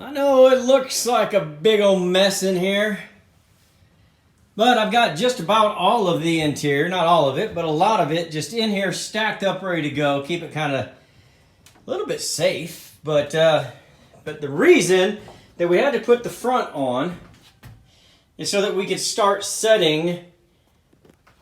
I know it looks like a big old mess in here, but I've got just about all of the interior, not all of it, but a lot of it just in here stacked up ready to go. Keep it kind of a little bit safe, but the reason that we had to put the front on is so that we could start setting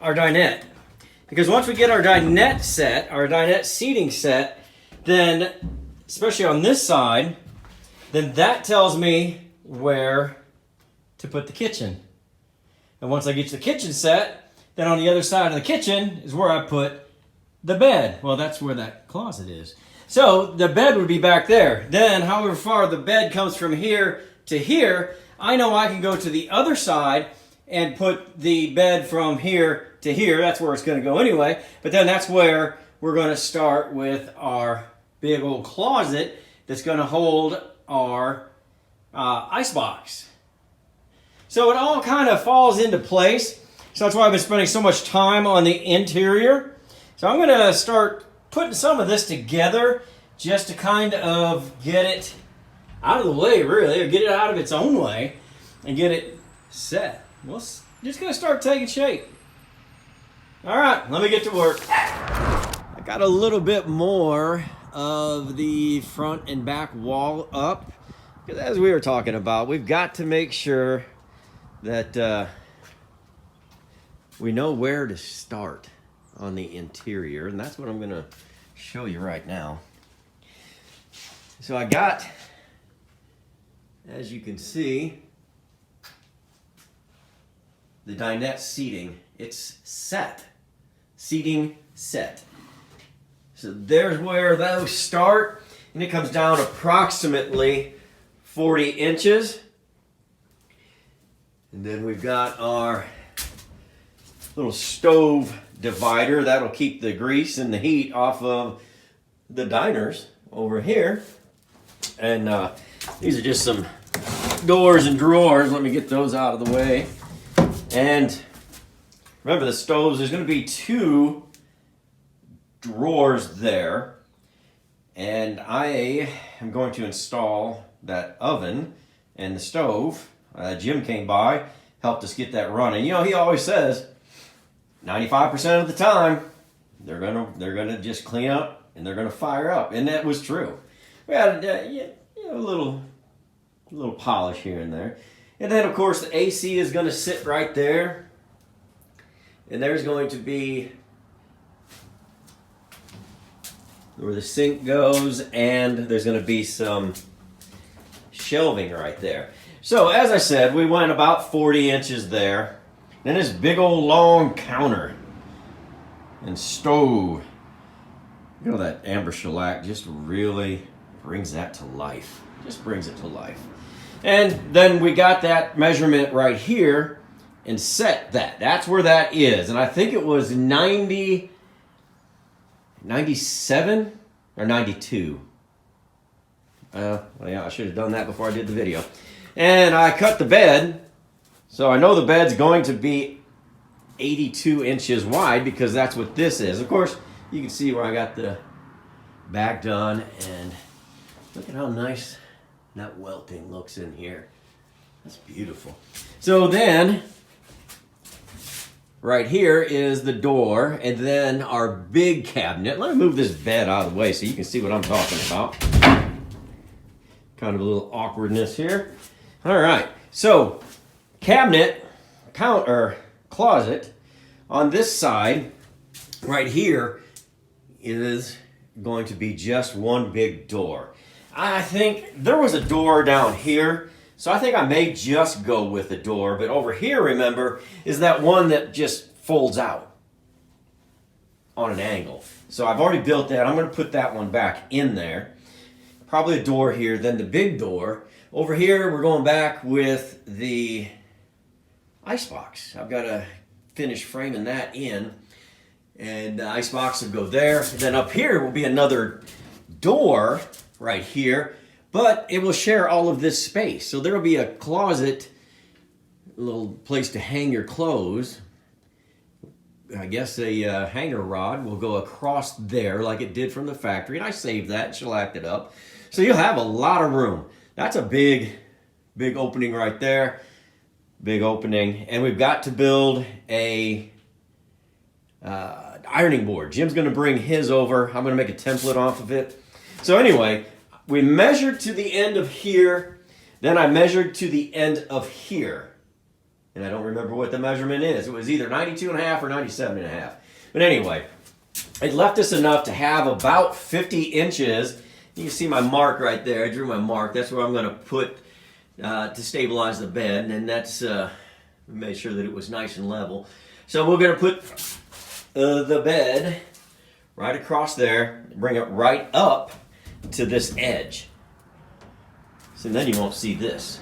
our dinette. Because once we get our dinette set, our dinette seating set, then, especially on this side, then that tells me where to put the kitchen. And once I get the kitchen set, then on the other side of the kitchen is where I put the bed. Well, that's where that closet is. So the bed would be back there. Then, however far the bed comes from here to here, I know I can go to the other side and put the bed from here to here. That's where it's going to go anyway. But then that's where we're going to start with our big old closet that's going to hold our ice box. So it all kind of falls into place. So that's why I've been spending so much time on the interior. So I'm going to start putting some of this together just to kind of get it out of the way, really, or get it out of its own way and get it set. Well, it's just going to start taking shape. All right, let me get to work. I got a little bit more of the front and back wall up, because as we were talking about, we've got to make sure that we know where to start on the interior, and that's what I'm going to show you right now. So I got, as you can see, the dinette seating. It's set. Seating set. So there's where those start, and it comes down approximately 40 inches. And then we've got our little stove divider. That'll keep the grease and the heat off of the diners over here. And these are just some doors and drawers. Let me get those out of the way. And remember, the stoves, there's going to be 2 drawers there, and I am going to install that oven and the stove. Jim came by, helped us get that running. You know, he always says 95% of the time they're gonna just clean up and they're gonna fire up, and that was true. We had a little polish here and there, and then of course the AC is going to sit right there, and there's going to be where the sink goes, and there's going to be some shelving right there. So as I said, we went about 40 inches there. Then this big old long counter and stove. You know, that amber shellac just really brings that to life. Just brings it to life. And then we got that measurement right here and set that. That's where that is. And I think it was 97 or 92. Well, yeah, I should have done that before I did the video. And I cut the bed, so I know the bed's going to be 82 inches wide, because that's what this is. Of course, you can see where I got the back done, and look at how nice that welting looks in here. That's beautiful. So then, right here is the door, and then our big cabinet. Let me move this bed out of the way so you can see what I'm talking about. Kind of a little awkwardness here. All right, so cabinet, closet on this side right here is going to be just one big door. I think there was a door down here, so I think I may just go with the door. But over here, remember, is that one that just folds out on an angle. So I've already built that. I'm going to put that one back in there. Probably a door here, then the big door. Over here, we're going back with the icebox. I've got to finish framing that in, and the icebox will go there. And then up here will be another door right here, but it will share all of this space. So there will be a closet, a little place to hang your clothes. I guess a hanger rod will go across there like it did from the factory, and I saved that, shellacked it up. So you'll have a lot of room. That's a big opening right there. Big opening. And we've got to build a ironing board. Jim's going to bring his over. I'm going to make a template off of it. So anyway, we measured to the end of here. Then I measured to the end of here. And I don't remember what the measurement is. It was either 92.5 or 97.5. But anyway, it left us enough to have about 50 inches. You can see my mark right there. I drew my mark. That's where I'm going to put to stabilize the bed. And that's made sure that it was nice and level. So we're going to put the bed right across there, bring it right up to this edge. So then you won't see this.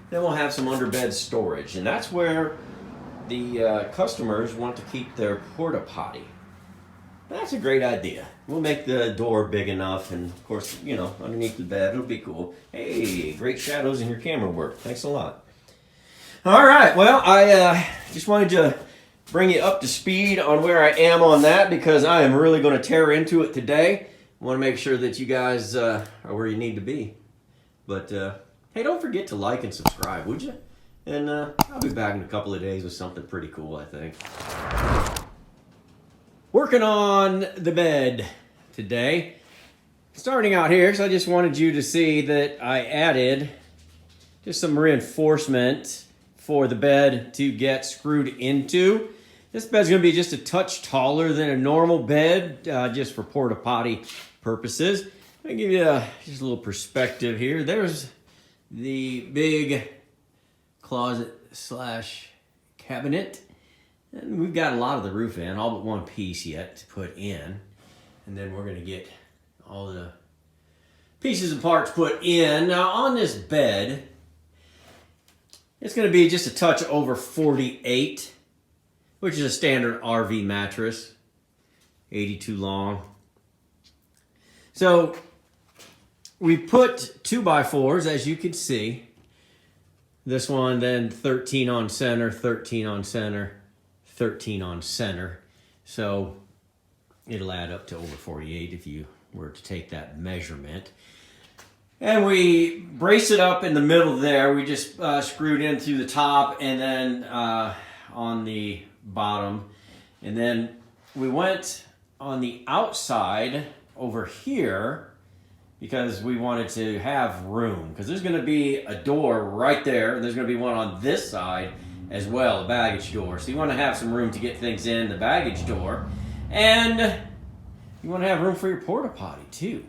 Then we'll have some underbed storage, and that's where the customers want to keep their porta potty. That's a great idea. We'll make the door big enough, and of course, you know, underneath the bed, it'll be cool. Hey, great shadows in your camera work. Thanks a lot. All right, well, I just wanted to bring you up to speed on where I am on that because I am really going to tear into it today. I want to make sure that you guys are where you need to be. But hey, don't forget to like and subscribe, would you? And I'll be back in a couple of days with something pretty cool, I think. Working on the bed today. Starting out here, so I just wanted you to see that I added just some reinforcement for the bed to get screwed into. This bed's going to be just a touch taller than a normal bed, just for porta potty purposes. I'll give you just a little perspective here. There's the big closet slash cabinet. And we've got a lot of the roof in, all but one piece yet to put in. And then we're going to get all the pieces and parts put in. Now on this bed, it's going to be just a touch over 48, which is a standard RV mattress, 82 long. So we put 2x4s, as you can see. This one, then 13 on center, 13 on center, 13 on center. So it'll add up to over 48 if you were to take that measurement. And we brace it up in the middle there. We just screwed in through the top and then on the bottom. And then we went on the outside over here because we wanted to have room. Because there's going to be a door right there. And there's going to be one on this side as well, a baggage door. So you want to have some room to get things in the baggage door. And you want to have room for your porta potty too.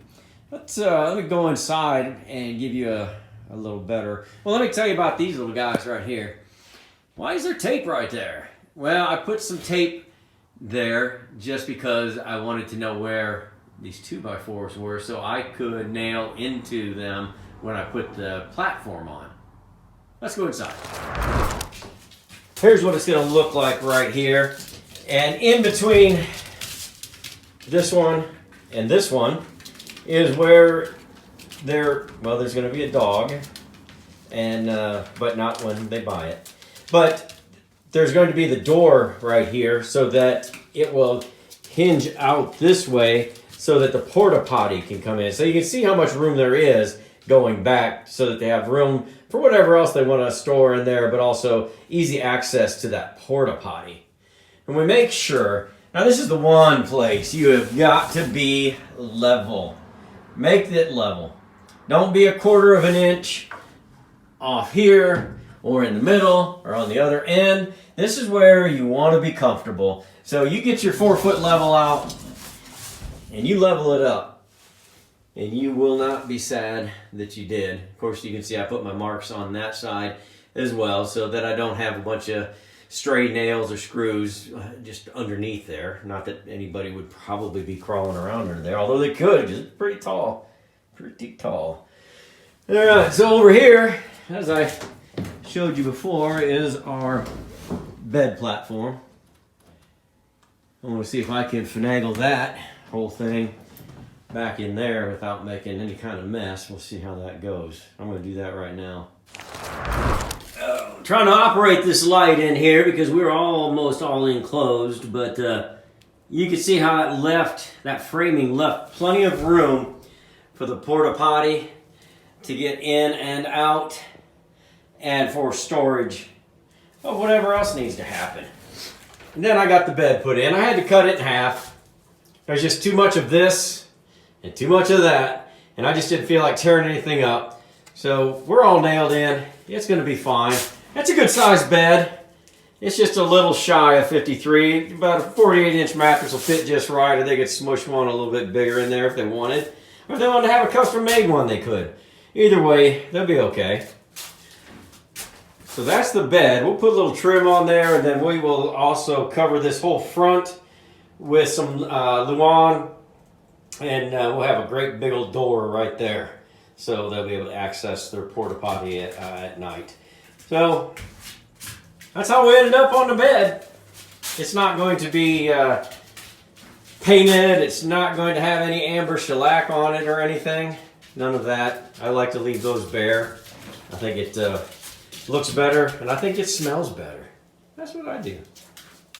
Let me go inside and give you a little better. Well, let me tell you about these little guys right here. Why is there tape right there? Well, I put some tape there just because I wanted to know where these 2x4s were so I could nail into them when I put the platform on. Let's go inside. Here's what it's going to look like right here. And in between this one and this one is where there's going to be a dog, and but not when they buy it. But there's going to be the door right here so that it will hinge out this way so that the porta potty can come in. So you can see how much room there is going back so that they have room for whatever else they want to store in there, but also easy access to that porta potty. And we make sure, now this is the one place you have got to be level. Make it level. Don't be 1/4 of an inch off here or in the middle or on the other end. This is where you want to be comfortable. So you get your 4-foot level out and you level it up. And you will not be sad that you did. Of course, you can see I put my marks on that side as well so that I don't have a bunch of stray nails or screws just underneath there. Not that anybody would probably be crawling around under there, although they could, because it's pretty tall. Pretty tall. All right, so over here, as I showed you before, is our bed platform. I want to see if I can finagle that whole thing back in there without making any kind of mess. We'll see how that goes. I'm going to do that right now. Trying to operate this light in here because we're almost all enclosed, but You can see how it left, that framing left plenty of room for the porta potty to get in and out, and for storage of whatever else needs to happen. And then I got the bed put in. I had to cut it in half. There's just too much of this and too much of that, and I just didn't feel like tearing anything up. So we're all nailed in. It's going to be fine. That's a good sized bed. It's just a little shy of 53. About a 48-inch mattress will fit just right, or they could smush one a little bit bigger in there if they wanted. Or if they wanted to have a custom-made one, they could. Either way, they'll be okay. So that's the bed. We'll put a little trim on there, and then we will also cover this whole front with some Luan, and we'll have a great big old door right there. So they'll be able to access their porta potty at night. So that's how we ended up on the bed. It's not going to be painted. It's not going to have any amber shellac on it or anything. None of that. I like to leave those bare. I think it looks better, and I think it smells better. That's what I do.